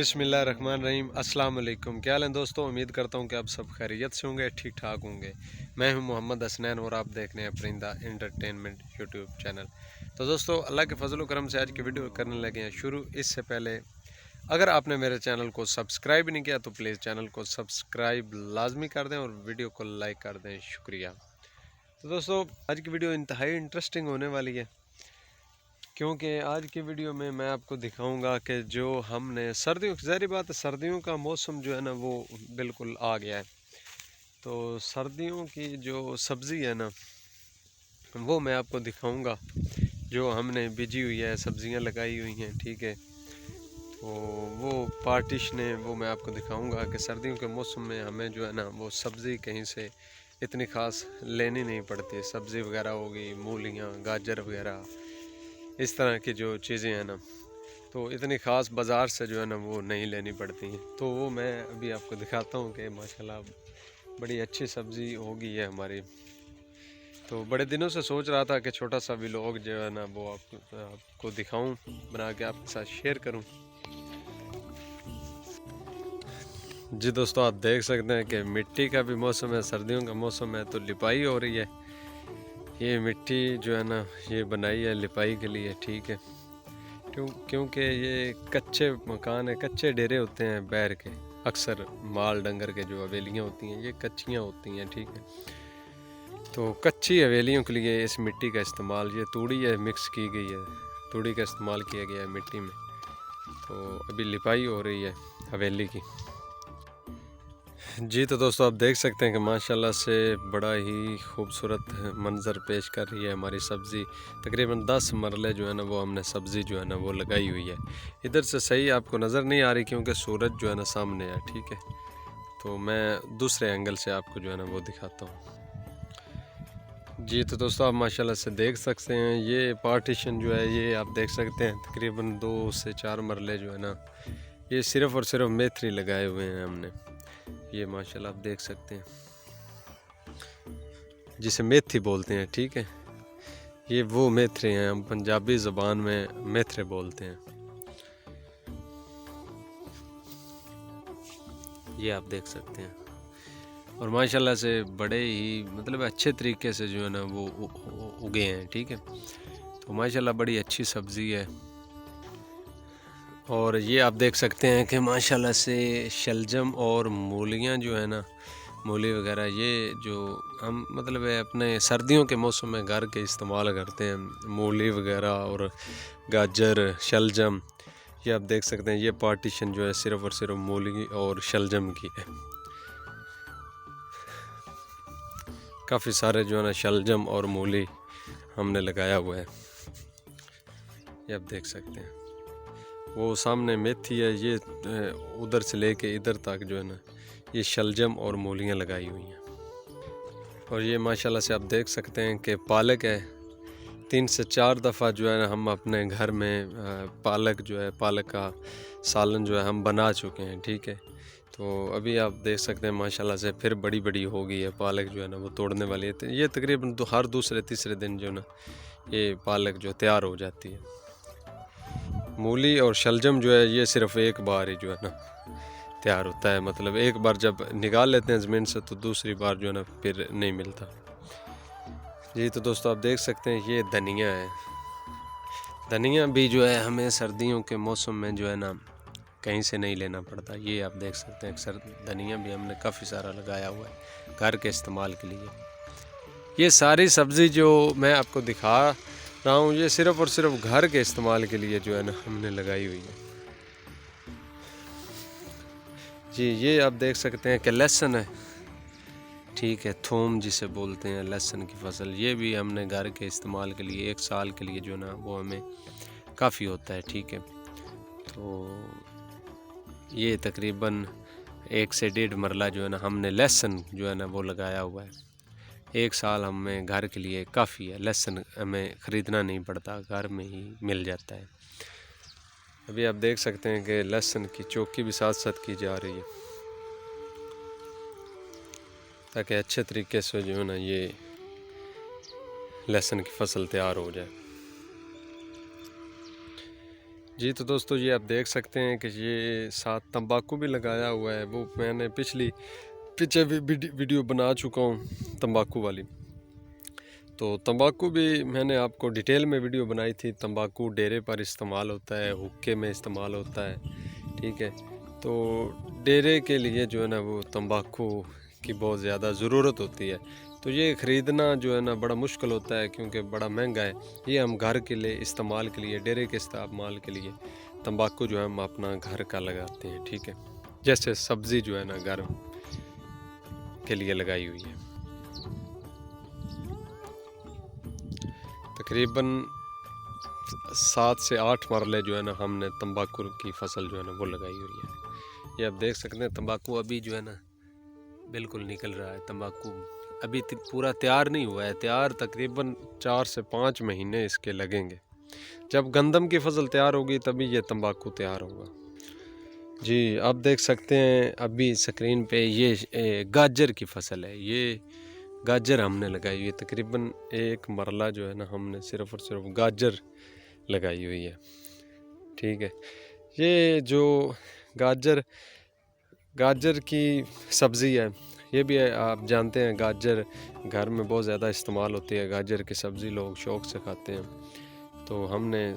बिस्मिल्लाहिर्रहमानिर्रहीम अस्सलाम वालेकुम। क्या हाल है दोस्तों, उम्मीद करता हूँ कि आप सब खैरियत से होंगे, ठीक ठाक होंगे। मैं हूँ मोहम्मद हसनैन और आप देख रहे हैं परिंदा एंटरटेनमेंट यूट्यूब चैनल। तो दोस्तों, अल्लाह के फजल करम से आज की वीडियो करने लगे हैं शुरू। इससे पहले अगर आपने मेरे चैनल को सब्सक्राइब नहीं किया तो प्लीज़ चैनल को सब्सक्राइब लाजमी कर दें और वीडियो को लाइक कर दें, शुक्रिया। तो दोस्तों, आज की वीडियो इंतहाई इंटरेस्टिंग होने वाली है, क्योंकि आज की वीडियो में मैं आपको दिखाऊंगा कि जो हमने सर्दियों, ज़ाहिर बात है सर्दियों का मौसम जो है ना वो बिल्कुल आ गया है। तो सर्दियों की जो सब्ज़ी है ना वो मैं आपको दिखाऊंगा, जो हमने बीजी हुई है, सब्ज़ियां लगाई हुई हैं, ठीक है। तो वो पार्टीशन है, वो मैं आपको दिखाऊंगा कि सर्दियों के मौसम में हमें जो है ना वो सब्ज़ी कहीं से इतनी ख़ास लेनी नहीं पड़ती। सब्ज़ी वगैरह होगी, मूलियाँ, गाजर वगैरह, इस तरह की जो चीज़ें हैं ना तो इतनी ख़ास बाज़ार से जो है ना वो नहीं लेनी पड़ती हैं। तो वो मैं अभी आपको दिखाता हूँ कि माशाल्लाह बड़ी अच्छी सब्ज़ी होगी है हमारी। तो बड़े दिनों से सोच रहा था कि छोटा सा व्लॉग जो है ना वो आपको दिखाऊं, बना के आपके साथ शेयर करूं। जी दोस्तों, आप देख सकते हैं कि मिट्टी का भी मौसम है, सर्दियों का मौसम है, तो लिपाई हो रही है। ये मिट्टी जो है ना ये बनाई है लिपाई के लिए, ठीक है। क्योंकि ये कच्चे मकान है, कच्चे डेरे होते हैं बैर के। अक्सर माल डंगर के जो हवेलियाँ होती हैं ये कच्चियाँ होती हैं, ठीक है। तो कच्ची हवेलियों के लिए इस मिट्टी का इस्तेमाल, ये तूड़ी है मिक्स की गई है, तूड़ी का इस्तेमाल किया गया है मिट्टी में। तो अभी लिपाई हो रही है हवेली की। जी तो दोस्तों, आप देख सकते हैं कि माशाल्लाह से बड़ा ही खूबसूरत मंज़र पेश कर रही है हमारी सब्ज़ी। तकरीबन 10 मरले जो है ना वो हमने सब्ज़ी जो है ना वो लगाई हुई है। इधर से सही आपको नज़र नहीं आ रही क्योंकि सूरज जो है ना सामने है, ठीक है। तो मैं दूसरे एंगल से आपको जो है ना वो दिखाता हूँ। जी तो दोस्तों, आप माशाल्लाह से देख सकते हैं ये पार्टीशन जो है ये आप देख सकते हैं तकरीबन 2 से 4 मरले जो है ना ये सिर्फ़ और सिर्फ मेथरी लगाए हुए हैं हमने। ये माशाल्लाह आप देख सकते हैं, जिसे मेथी बोलते हैं, ठीक है। ये वो मेथरे हैं, हम पंजाबी ज़बान में मेथरे बोलते हैं। ये आप देख सकते हैं और माशाल्लाह से बड़े ही मतलब अच्छे तरीके से जो है ना वो उगे हैं, ठीक है। तो माशाल्लाह बड़ी अच्छी सब्ज़ी है। और ये आप देख सकते हैं कि माशाल्लाह से शलजम और मूलियाँ जो है ना, मूली वगैरह ये जो हम मतलब है अपने सर्दियों के मौसम में घर के इस्तेमाल करते हैं, मूली वगैरह और गाजर, शलजम। ये आप देख सकते हैं ये पार्टीशन जो है सिर्फ़ और सिर्फ मूली और शलजम की है। काफ़ी सारे जो है ना शलजम और मूली हमने लगाया हुआ है, ये आप देख सकते हैं। वो सामने मेथी है, ये उधर से लेके इधर तक जो है ना ये शलजम और मूलियाँ लगाई हुई हैं। और ये माशाल्लाह से आप देख सकते हैं कि पालक है। 3 से 4 दफ़ा जो है ना हम अपने घर में पालक जो है, पालक का सालन जो है हम बना चुके हैं, ठीक है। तो अभी आप देख सकते हैं माशाल्लाह से फिर बड़ी बड़ी हो गई है पालक जो है ना वो तोड़ने वाली है। तो ये तकरीबन हर दूसरे तीसरे दिन जो ना ये पालक जो तैयार हो जाती है। मूली और शलजम जो है ये सिर्फ़ एक बार ही जो है ना तैयार होता है, मतलब एक बार जब निकाल लेते हैं ज़मीन से तो दूसरी बार जो है ना फिर नहीं मिलता। जी तो दोस्तों, आप देख सकते हैं ये धनिया है। धनिया भी जो है हमें सर्दियों के मौसम में जो है ना कहीं से नहीं लेना पड़ता। ये आप देख सकते हैं अक्सर धनिया भी हमने काफ़ी सारा लगाया हुआ है घर के इस्तेमाल के लिए। ये सारी सब्ज़ी जो मैं आपको दिखा रहा हूँ ये सिर्फ़ और सिर्फ घर के इस्तेमाल के लिए जो है ना हमने लगाई हुई है। जी ये आप देख सकते हैं कि लहसुन है, ठीक है, थूम जिसे बोलते हैं, लहसुन की फसल। ये भी हमने घर के इस्तेमाल के लिए 1 साल के लिए जो ना वो हमें काफ़ी होता है, ठीक है। तो ये तकरीबन 1 से 1.5 मरला जो है ना हमने लहसुन जो है ना वो लगाया हुआ है। 1 साल हमें घर के लिए काफ़ी है, लहसुन हमें ख़रीदना नहीं पड़ता, घर में ही मिल जाता है। अभी आप देख सकते हैं कि लहसुन की चौकी भी साथ साथ की जा रही है ताकि अच्छे तरीके से जो है ना ये लहसुन की फसल तैयार हो जाए। जी तो दोस्तों ये आप देख सकते हैं कि ये साथ तंबाकू भी लगाया हुआ है। वो मैंने पीछे भी वीडियो बना चुका हूँ तंबाकू वाली। तो तंबाकू भी मैंने आपको डिटेल में वीडियो बनाई थी। तंबाकू डेरे पर इस्तेमाल होता है, हुक्के में इस्तेमाल होता है, ठीक है। तो डेरे के लिए जो है ना वो तंबाकू की बहुत ज़्यादा ज़रूरत होती है। तो ये ख़रीदना जो है ना बड़ा मुश्किल होता है क्योंकि बड़ा महंगा है। ये हम घर के लिए इस्तेमाल के लिए, डेरे के इस्तेमाल के लिए तंबाकू जो है हम अपना घर का लगाते हैं, ठीक है। जैसे सब्ज़ी जो है ना घर के लिए लगाई हुई है। तकरीबन 7 से 8 मरले जो है ना हमने तंबाकू की फसल जो है ना वो लगाई हुई है। ये आप देख सकते हैं तंबाकू अभी जो है ना बिल्कुल निकल रहा है। तंबाकू अभी पूरा तैयार नहीं हुआ है। तैयार तकरीबन 4 से 5 महीने इसके लगेंगे। जब गंदम की फसल तैयार होगी तभी ये तंबाकू तैयार होगा। जी आप देख सकते हैं अभी स्क्रीन पे ये गाजर की फसल है। ये गाजर हमने लगाई हुई है। तकरीबन 1 मरला जो है ना हमने सिर्फ़ और सिर्फ गाजर लगाई हुई है, ठीक है। ये जो गाजर की सब्ज़ी है, ये भी आप जानते हैं गाजर घर में बहुत ज़्यादा इस्तेमाल होती है। गाजर की सब्ज़ी लोग शौक़ से खाते हैं। तो हमने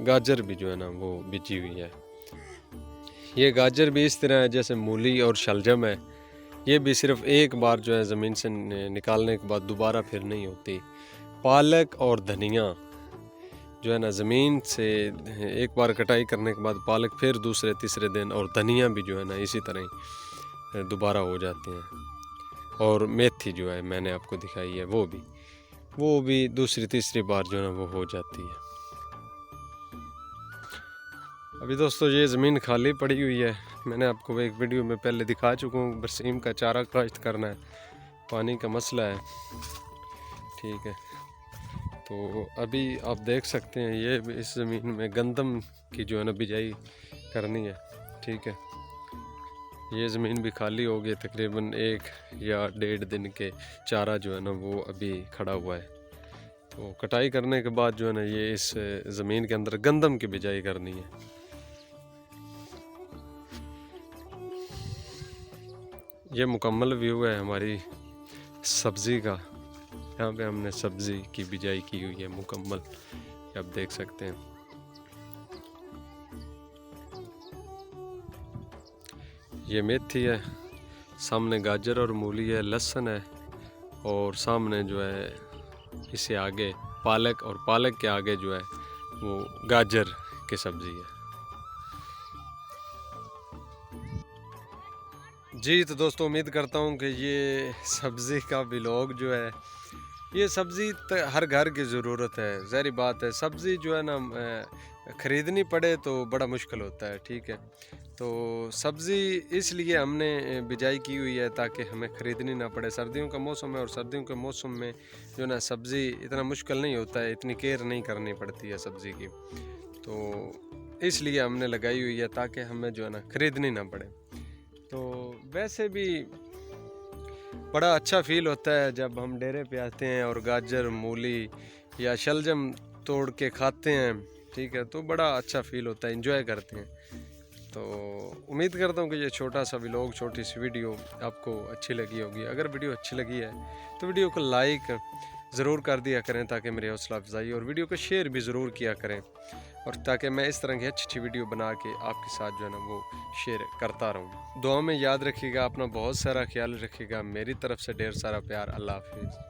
गाजर भी जो है ना वो बिजी हुई है। ये गाजर भी इस तरह है जैसे मूली और शलजम है। ये भी सिर्फ़ एक बार जो है ज़मीन से निकालने के बाद दोबारा फिर नहीं होती। पालक और धनिया जो है ना ज़मीन से एक बार कटाई करने के बाद पालक फिर दूसरे तीसरे दिन, और धनिया भी जो है ना इसी तरह ही दोबारा हो जाती हैं। और मेथी जो है मैंने आपको दिखाई है वो भी दूसरी तीसरी बार जो है ना वो हो जाती है। अभी दोस्तों ये ज़मीन खाली पड़ी हुई है। मैंने आपको एक वीडियो में पहले दिखा चुका हूँ। बरसीम का चारा काश्त करना है, पानी का मसला है, ठीक है। तो अभी आप देख सकते हैं ये इस ज़मीन में गंदम की जो है ना बिजाई करनी है, ठीक है। ये ज़मीन भी खाली हो गई। तकरीबन 1 या 1.5 दिन के चारा जो है ना वो अभी खड़ा हुआ है। तो कटाई करने के बाद जो है ना ये इस ज़मीन के अंदर गंदम की बिजाई करनी है। ये मुकम्मल व्यू है हमारी सब्ज़ी का। यहाँ पे हमने सब्ज़ी की बिजाई की हुई है मुकम्मल, आप देख सकते हैं। ये मेथी है, सामने गाजर और मूली है, लहसुन है, और सामने जो है इससे आगे पालक, और पालक के आगे जो है वो गाजर की सब्ज़ी है। जी तो दोस्तों उम्मीद करता हूँ कि ये सब्ज़ी का व्लॉग जो है, ये सब्ज़ी हर घर की ज़रूरत है। ज़ाहिर बात है सब्ज़ी जो है ना ख़रीदनी पड़े तो बड़ा मुश्किल होता है, ठीक है। तो सब्ज़ी इसलिए हमने बिजाई की हुई है ताकि हमें ख़रीदनी ना पड़े। सर्दियों का मौसम है और सर्दियों के मौसम में जो ना सब्ज़ी इतना मुश्किल नहीं होता है, इतनी केयर नहीं करनी पड़ती है सब्ज़ी की। तो इसलिए हमने लगाई हुई है ताकि हमें जो है ना ख़रीदनी ना पड़े। तो वैसे भी बड़ा अच्छा फ़ील होता है जब हम डेरे पे आते हैं और गाजर, मूली या शलजम तोड़ के खाते हैं, ठीक है। तो बड़ा अच्छा फ़ील होता है, एंजॉय करते हैं। तो उम्मीद करता हूँ कि ये छोटा सा व्लॉग, छोटी सी वीडियो आपको अच्छी लगी होगी। अगर वीडियो अच्छी लगी है तो वीडियो को लाइक ज़रूर कर दिया करें ताकि मेरी हौसला अफजाई, और वीडियो को शेयर भी ज़रूर किया करें, और ताकि मैं इस तरह की अच्छी वीडियो बना के आपके साथ जो है ना वो शेयर करता रहूँ। दुआ में याद रखिएगा, अपना बहुत सारा ख्याल रखिएगा। मेरी तरफ से ढेर सारा प्यार। अल्लाह हाफिज़।